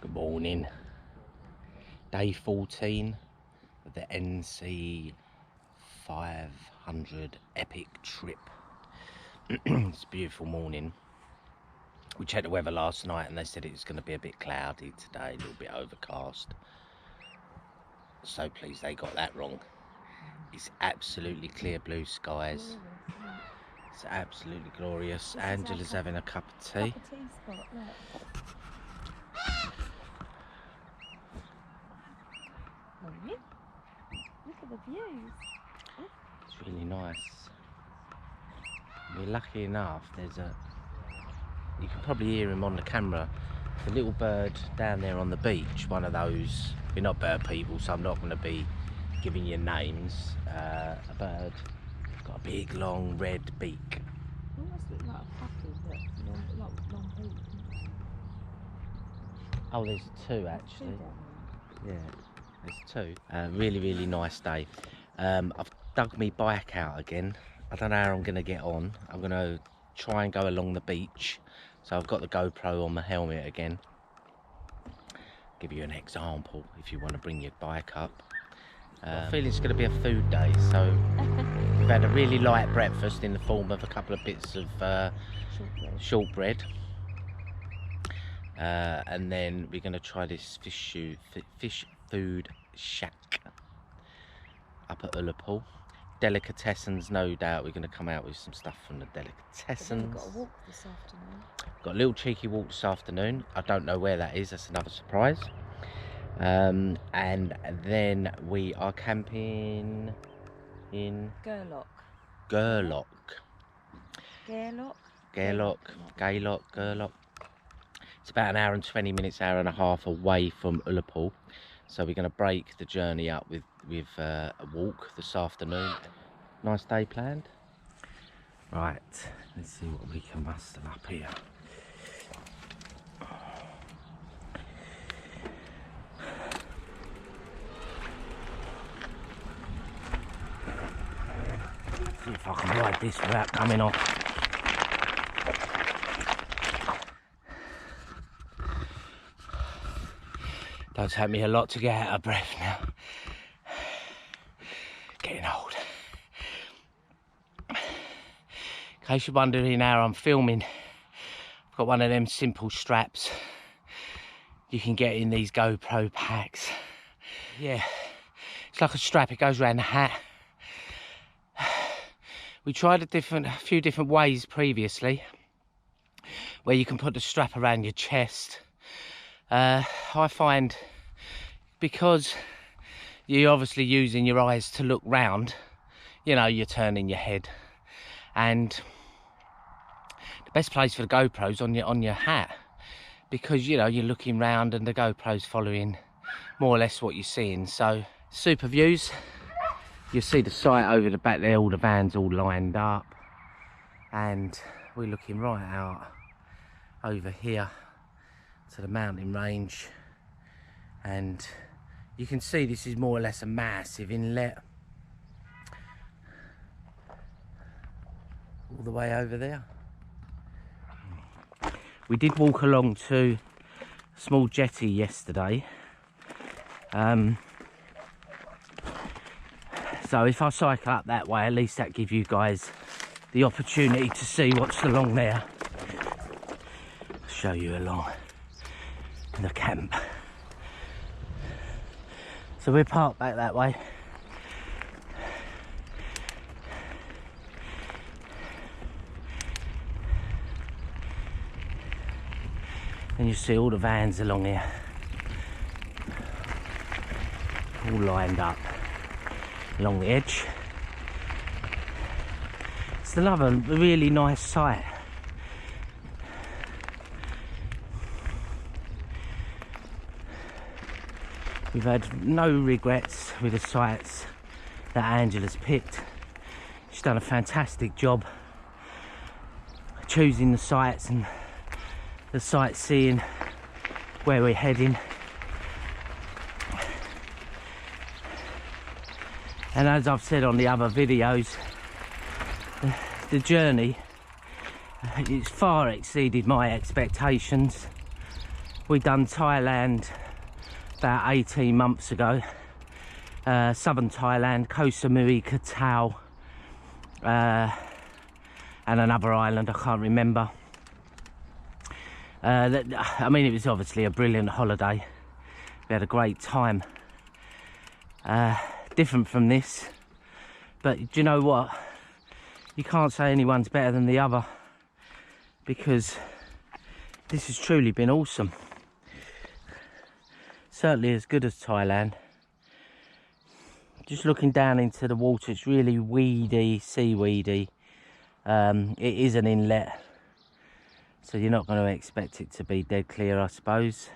Good morning. Day 14 of the NC500 epic trip. It's a beautiful morning. We checked the weather last night and they said it was going to be a bit cloudy today, a little bit overcast. So pleased they got that wrong. It's absolutely clear blue skies. It's absolutely glorious. Angela's having a cup of tea. Spot, look. Look at the views. Oh. It's really nice. We're lucky enough, you can probably hear him on the camera, the little bird down there on the beach, one of those, we're not bird people so I'm not going to be giving you names, a bird, got a big long red beak. Almost look like a puppy, but long beak. Oh, there's two actually. Yeah, there's two. Really nice day. I've dug my bike out again. I don't know how I'm going to get on. I'm going to try and go along the beach. So I've got the GoPro on my helmet again. Give you an example if you want to bring your bike up. I feel it's going to be a food day, so we've had a really light breakfast in the form of a couple of bits of shortbread. And then we're going to try this fish food shack up at Ullapool. Delicatessens, no doubt we're going to come out with some stuff from the delicatessens. We've got a walk this afternoon. Got a little cheeky walk this afternoon. I don't know where that is, that's another surprise. And then we are camping in Gerlock. It's about an hour and 20 minutes, hour and a half away from Ullapool. So we're going to break the journey up with a walk this afternoon. Nice day planned. Right, let's see what we can muster up here. See if I can ride this without coming off. Don't take me a lot to get out of breath now. Getting old. In case you're wondering how I'm filming, I've got one of them simple straps you can get in these GoPro packs. Yeah, it's like a strap, it goes around the hat. We tried a few different ways previously where you can put the strap around your chest. I find because you're obviously using your eyes to look round, you know, you're turning your head, and the best place for the GoPro's on your hat, because you know you're looking round and the GoPro's following more or less what you're seeing. So super views. You'll see the site over the back there, all the vans all lined up, and we're looking right out over here to the mountain range, and you can see this is more or less a massive inlet all the way over there. We did walk along to a small jetty yesterday, so if I cycle up that way, at least that gives you guys the opportunity to see what's along there. I'll show you along the camp. So we're parked back that way. And you see all the vans along here, all lined up along the edge. It's another really nice site. We've had no regrets with the sites that Angela's picked. She's done a fantastic job choosing the sites and the sightseeing where we're heading. And as I've said on the other videos, the journey, it's far exceeded my expectations. We done Thailand about 18 months ago. Southern Thailand, Koh Samui, Koh Tao, and another island I can't remember. I mean, it was obviously a brilliant holiday. We had a great time. Different from this, but do you know what? You can't say anyone's better than the other, because this has truly been awesome. Certainly as good as Thailand. Just looking down into the water, it's really weedy, seaweedy. It is an inlet, so you're not going to expect it to be dead clear, I suppose.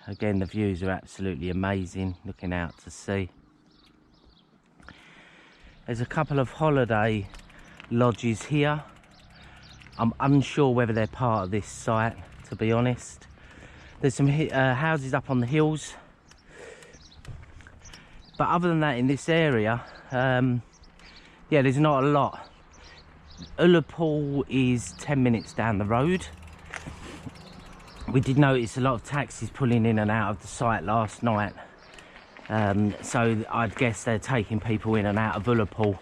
Again, the views are absolutely amazing, looking out to sea. There's a couple of holiday lodges here. I'm unsure whether they're part of this site, to be honest. There's some houses up on the hills. But other than that, in this area, yeah, there's not a lot. Ullapool is 10 minutes down the road. We did notice a lot of taxis pulling in and out of the site last night. So I'd guess they're taking people in and out of Ullapool.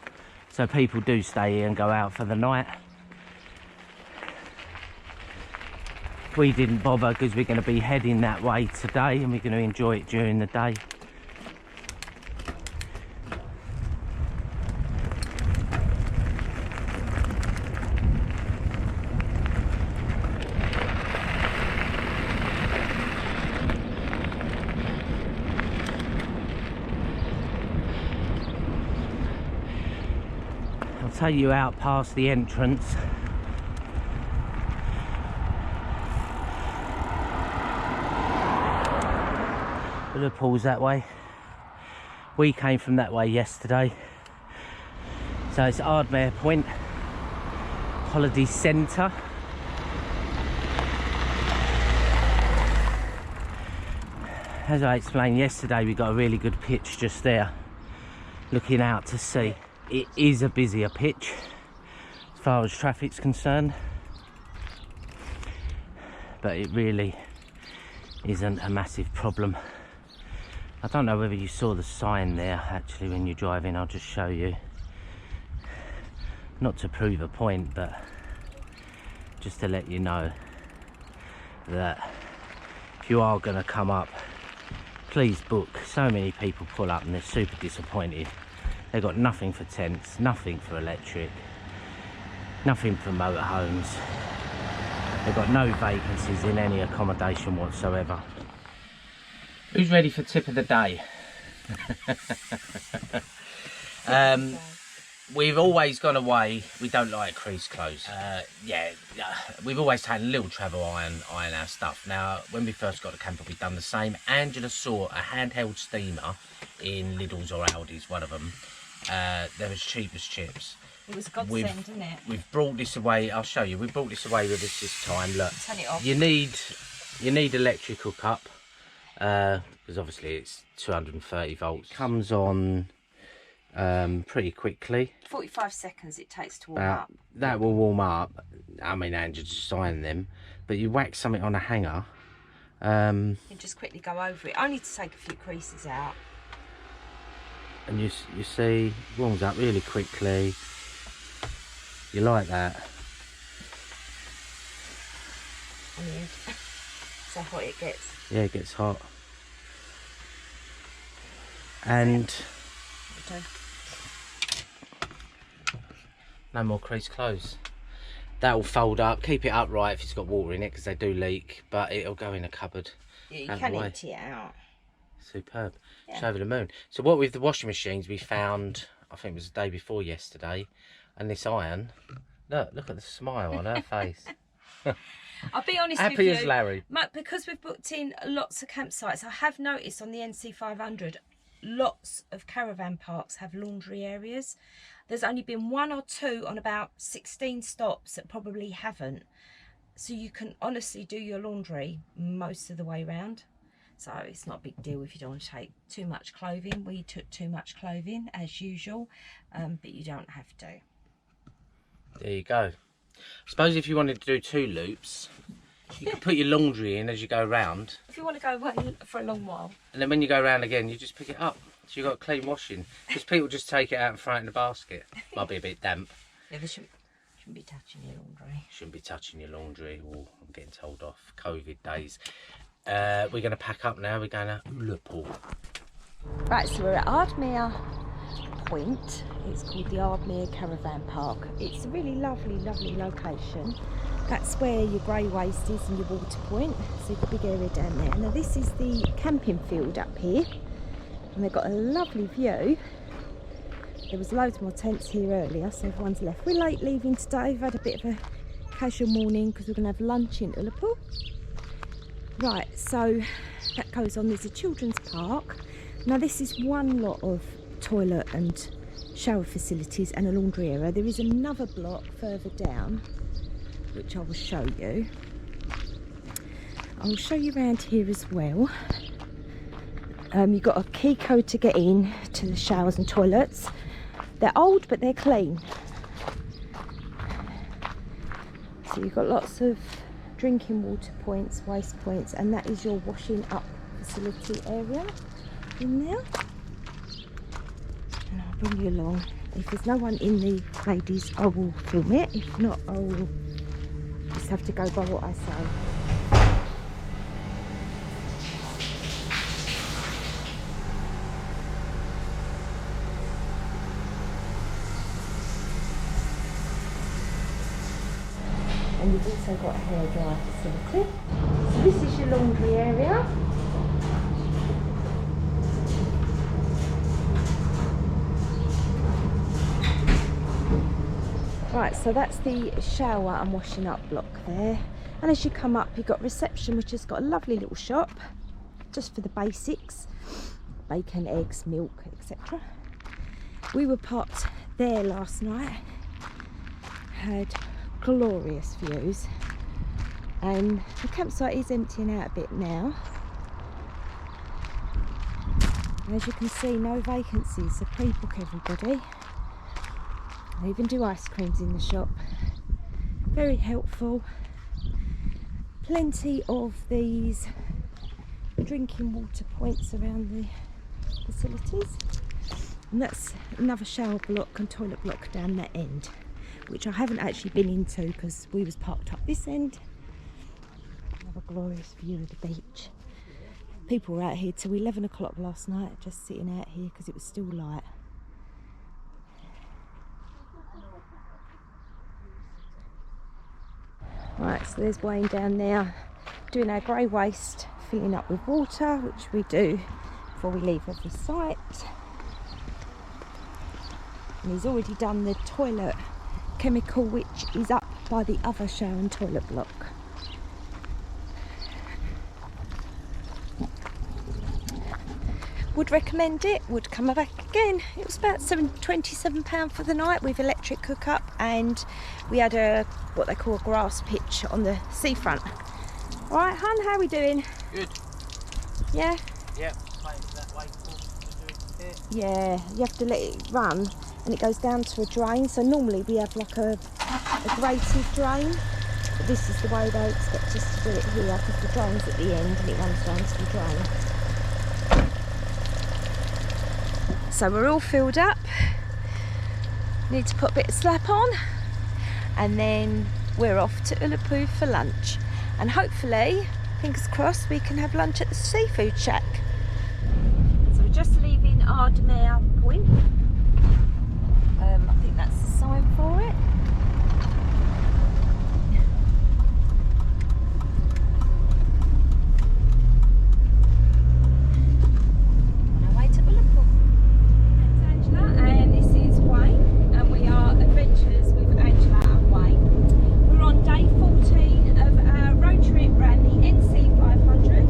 So people do stay here and go out for the night. We didn't bother because we're going to be heading that way today and we're going to enjoy it during the day. I'll take you out past the entrance. Ullapool's that way. We came from that way yesterday. So it's Ardmair Point Holiday Centre. As I explained yesterday, we got a really good pitch just there, looking out to sea. It is a busier pitch as far as traffic's concerned, but it really isn't a massive problem. I don't know whether you saw the sign there actually when you're driving. I'll just show you, not to prove a point, but just to let you know that if you are going to come up, please book. So many people pull up and they're super disappointed. They've got nothing for tents, nothing for electric, nothing for motorhomes. They've got no vacancies in any accommodation whatsoever. Who's ready for tip of the day? We've always gone away. We don't like crease clothes. We've always taken a little travel iron our stuff. Now, when we first got to camper, we've done the same. Angela saw a handheld steamer in Lidl's or Aldi's, one of them. They're as cheap as chips. It was godsend, isn't it? We've brought this away. I'll show you. We've brought this away with us this time. Look, turn it off. You need electric hookup. Because obviously it's 230 volts. Comes on pretty quickly. 45 seconds it takes to warm up. That will warm up. I mean, Andrew just signed them, but you whack something on a hanger. You just quickly go over it, only to take a few creases out. And you see, it warms up really quickly. You like that? On the edge. So hot it gets. Yeah, it gets hot. And Okay. no more crease clothes. That will fold up. Keep it upright if it's got water in it, because they do leak, but it'll go in a cupboard. Yeah, you can empty it out. Superb. Yeah. It's over the moon. So what with the washing machines, we found, I think it was the day before yesterday, and this iron, look at the smile on her face. I'll be honest Happy with you. as Larry. Because we've booked in lots of campsites, I have noticed on the NC500, lots of caravan parks have laundry areas. There's only been 1 or 2 on about 16 stops that probably haven't. So you can honestly do your laundry most of the way round. So it's not a big deal if you don't want to take too much clothing. We took too much clothing as usual, but you don't have to. There you go. I suppose if you wanted to do 2 loops, You can put your laundry in as you go round. If you want to go away for a long while. And then when you go round again, you just pick it up. So you've got clean washing. Because people just take it out and throw it in the basket. Might be a bit damp. Yeah, they shouldn't be touching your laundry. Shouldn't be touching your laundry. Oh, I'm getting told off. COVID days. We're going to pack up now. We're going to Ullapool. Right, so we're at Ardmair Point. It's called the Ardmir Caravan Park. It's a really lovely, lovely location. That's where your grey waste is and your water point. See the big area down there. Now this is the camping field up here. And they've got a lovely view. There was loads more tents here earlier, so everyone's left. We're late leaving today. We've had a bit of a casual morning because we're going to have lunch in Ullapool. Right, so that goes on. There's a children's park. Now this is one lot of toilet and shower facilities and a laundry area. There is another block further down, which I will show you. I will show you around here as well. You've got a key code to get in to the showers and toilets. They're old, but they're clean. So you've got lots of drinking water points, waste points, and that is your washing up facility area in there. And I'll bring you along. If there's no one in the ladies, I will film it. If not, I will just have to go by what I say. And you've also got a hairdryer facility. So this is your laundry area. Right, so that's the shower and washing up block there. And as you come up, you've got reception, which has got a lovely little shop, just for the basics. Bacon, eggs, milk, etc. We were parked there last night. Had glorious views, and the campsite is emptying out a bit now. As you can see, no vacancies, so pre-book everybody. They even do ice creams in the shop. Very helpful. Plenty of these drinking water points around the facilities, and that's another shower block and toilet block down that end, which I haven't actually been into because we was parked up this end. Another glorious view of the beach. People were out here till 11 o'clock last night, just sitting out here because it was still light. Right, so there's Wayne down there doing our grey waste, filling up with water, which we do before we leave every site. And he's already done the toilet chemical, which is up by the other shower and toilet block. Would recommend it, would come back again. It was about £27 for the night with electric hookup, and we had a what they call a grass pitch on the seafront. Alright, hun, how are we doing? Good. Yeah? Yeah, that way. Yeah, you have to let it run and it goes down to a drain. So normally we have like a grated drain, but this is the way they expect us to do it here, because the drain's at the end and it runs down to the drain. So we're all filled up. Need to put a bit of slap on, and then we're off to Ullapool for lunch. And hopefully, fingers crossed, we can have lunch at the seafood shack. So we're just leaving Ardmair Point. I think that's the sign for it. On our way to Ullapool. Thanks, Angela, and this is Wayne, and we are Adventures with Angela and Wayne. We're on day 14 of our road trip around the NC500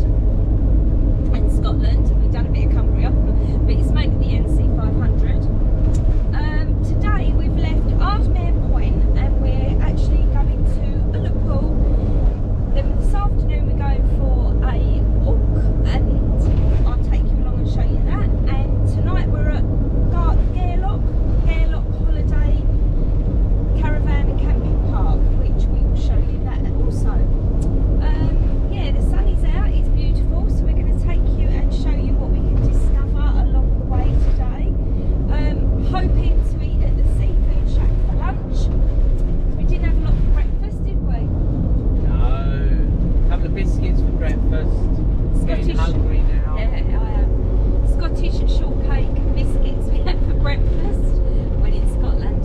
in Scotland. We've done a bit of Cumbria, but it's mainly the NC500. Today we've left Ardmair Point. breakfast. Getting hungry now. Yeah, I am. Scottish shortcake biscuits we had for breakfast when in Scotland.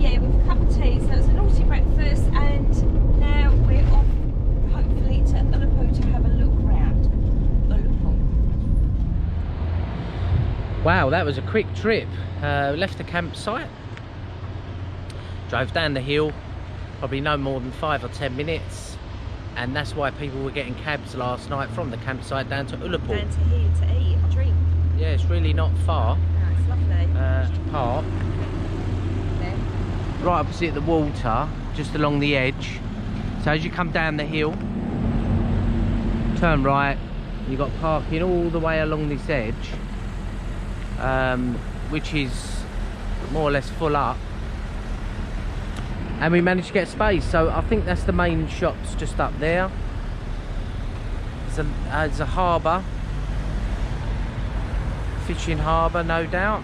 Yeah, with a cup of tea, so it was a naughty breakfast, and now we're off, hopefully, to Ullapool to have a look round Ullapool. Wow, that was a quick trip. Left the campsite, drove down the hill, probably no more than 5 or 10 minutes, and that's why people were getting cabs last night from the campsite down to Ullapool. Down to here to eat and drink. Yeah, it's really not far. No, it's lovely. To park. There. Right opposite the water, just along the edge. So as you come down the hill, turn right, you've got parking all the way along this edge, which is more or less full up. And we managed to get space, so I think that's the main shops just up there. There's a harbour, fishing harbour, no doubt.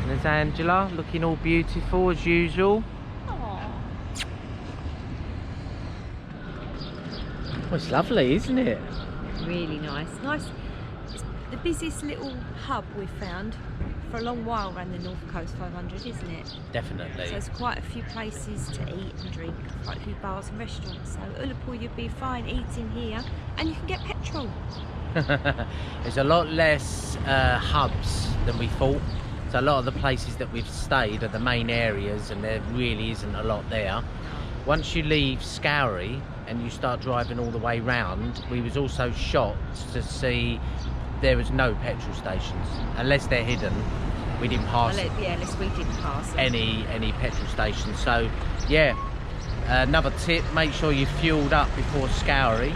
There's Angela, looking all beautiful as usual. Aww. Well, it's lovely, isn't it? Really nice. Nice. It's the busiest little hub we've found for a long while around the North Coast 500, isn't it? Definitely. So there's quite a few places to eat and drink, quite a few bars and restaurants. So Ullapool, you'd be fine eating here, and you can get petrol. There's a lot less hubs than we thought. So a lot of the places that we've stayed are the main areas, and there really isn't a lot there. Once you leave Scoury and you start driving all the way round, we was also shocked to see there was no petrol stations, unless they're hidden. We didn't pass Unless we didn't pass any petrol stations. So yeah, another tip, make sure you fueled up before Scoury.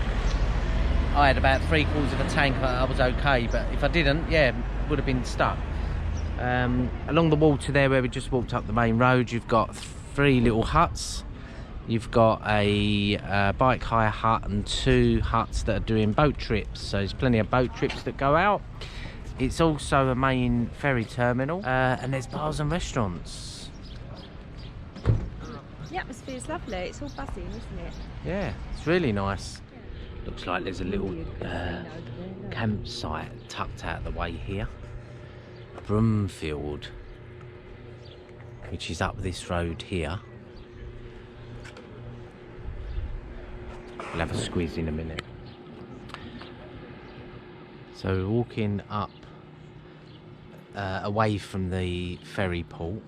I had about 3/4 of a tank, I was okay, but if I didn't, yeah, would have been stuck. Along the water there where we just walked up the main road, you've got 3 little huts. You've got a bike hire hut and 2 huts that are doing boat trips, so there's plenty of boat trips that go out. It's also a main ferry terminal, and there's bars and restaurants. The atmosphere is lovely, it's all buzzing, isn't it? Yeah, it's really nice. Looks like there's a little campsite tucked out of the way here. Broomfield, which is up this road here. We'll have a squeeze in a minute. So we're walking up away from the ferry port.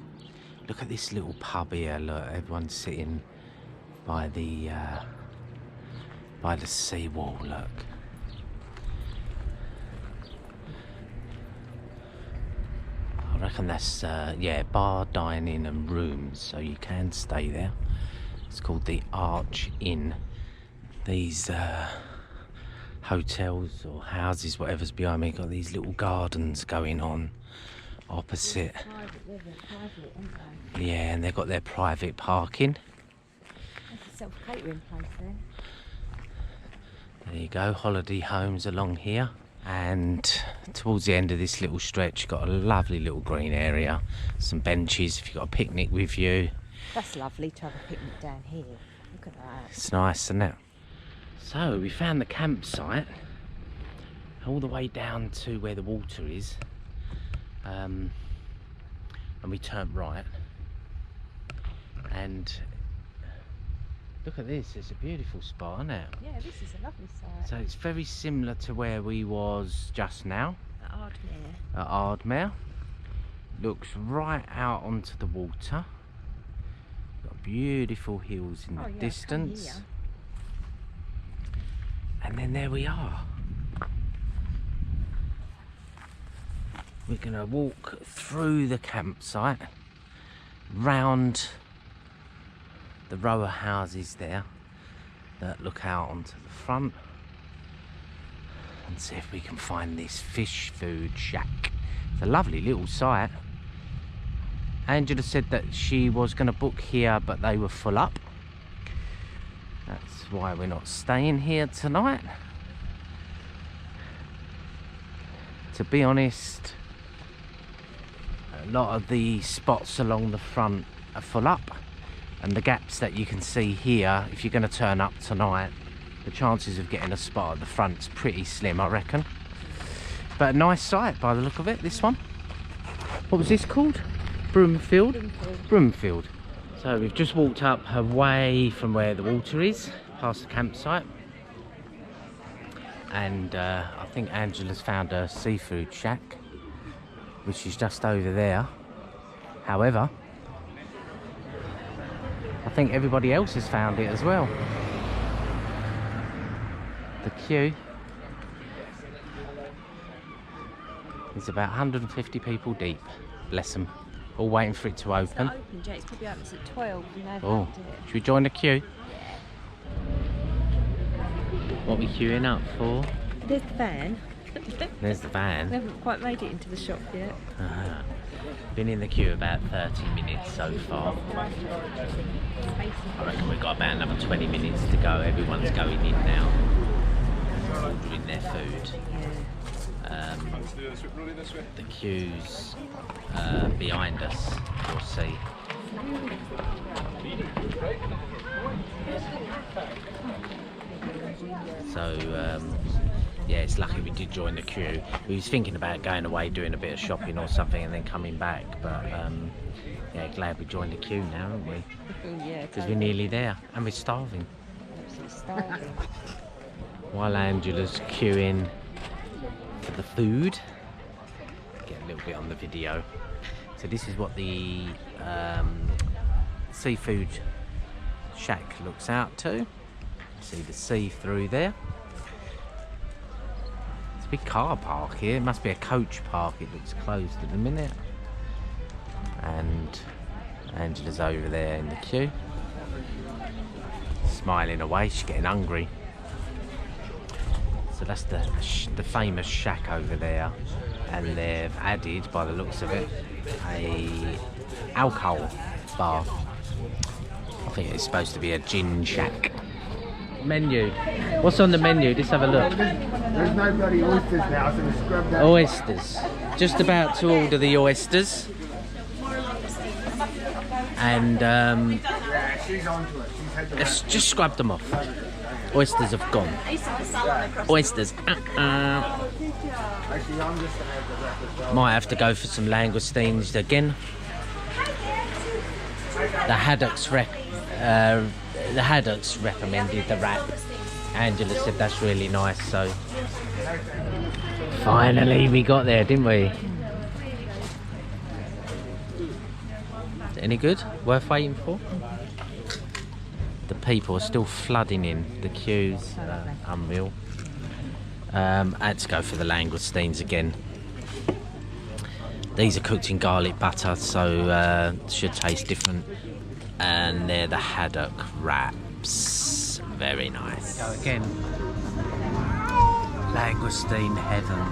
Look at this little pub here. Look, everyone's sitting by the seawall. Look. I reckon that's yeah, bar, dining and rooms, so you can stay there. It's called the Arch Inn. These hotels or houses, whatever's behind me, got these little gardens going on opposite. Private, Yeah, and they've got their private parking. That's a self-catering place there. There you go, holiday homes along here. And towards the end of this little stretch, you've got a lovely little green area, some benches if you've got a picnic with you. That's lovely to have a picnic down here. Look at that. It's nice, isn't it? So we found the campsite all the way down to where the water is, and we turned right, and look at this, it's a beautiful spot, isn't it? Yeah, this is a lovely site. So it's very similar to where we was just now At Ardmir. at Ardmir. Looks right out onto the water, got beautiful hills in the distance, and then there we are. We're gonna walk through the campsite, round the row of houses there that look out onto the front, and see if we can find this fish food shack. It's a lovely little site. Angela said that she was going to book here, but they were full up. That's why we're not staying here tonight. To be honest, a lot of the spots along the front are full up. And the gaps that you can see here, if you're going to turn up tonight, the chances of getting a spot at the front's pretty slim, I reckon. But a nice site by the look of it, this one. What was this called? Broomfield? Broomfield. So we've just walked up away from where the water is, past the campsite. And I think Angela's found a seafood shack, which is just over there. However, I think everybody else has found it as well. The queue is about 150 people deep. Bless them. All waiting for it to open. It's not open yet. It's probably open at 12 and they've Oh, opened it. should we join the queue? What are we queuing up for? There's the van. There's the We van. haven't quite made it into the shop yet. Been in the queue about 30 minutes so far. I reckon we've got about another 20 minutes to go. Everyone's going in now, ordering their food. The queue's behind us, you'll see. So yeah, it's lucky we did join the queue. We was thinking about going away, doing a bit of shopping or something and then coming back, but yeah, glad we joined the queue now, aren't we? Yeah, Because we're nearly there and we're starving. absolutely starving. While Angela's queuing for the food, get a little bit on the video. So this is what the seafood shack looks out to. See the sea through there. It's a big car park here. It must be a coach park. It looks closed at the minute. And Angela's over there in the queue, smiling away. She's getting hungry. So that's the famous shack over there, and they've added, by the looks of it, a alcohol bar. I think it's supposed to be a gin shack. Menu. What's on the menu? Let's have a look. There's no bloody oysters now, so we scrubbed that. Oysters. Just about to order the oysters. And Yeah, she's onto it. She's had the let's just scrub them off. Oysters have gone. Oysters. Actually, I'm just gonna have the wrap as well. Might have to go for some langoustines again. The Haddocks recommended the wrap. Angela said that's really nice, so finally we got there, didn't we? Any good? Worth waiting for? The people are still flooding in. The queues, unreal. I had to go for the langoustines again. These are cooked in garlic butter, so should taste different. And they're the haddock wraps. Very nice. Go again. Langoustine heaven.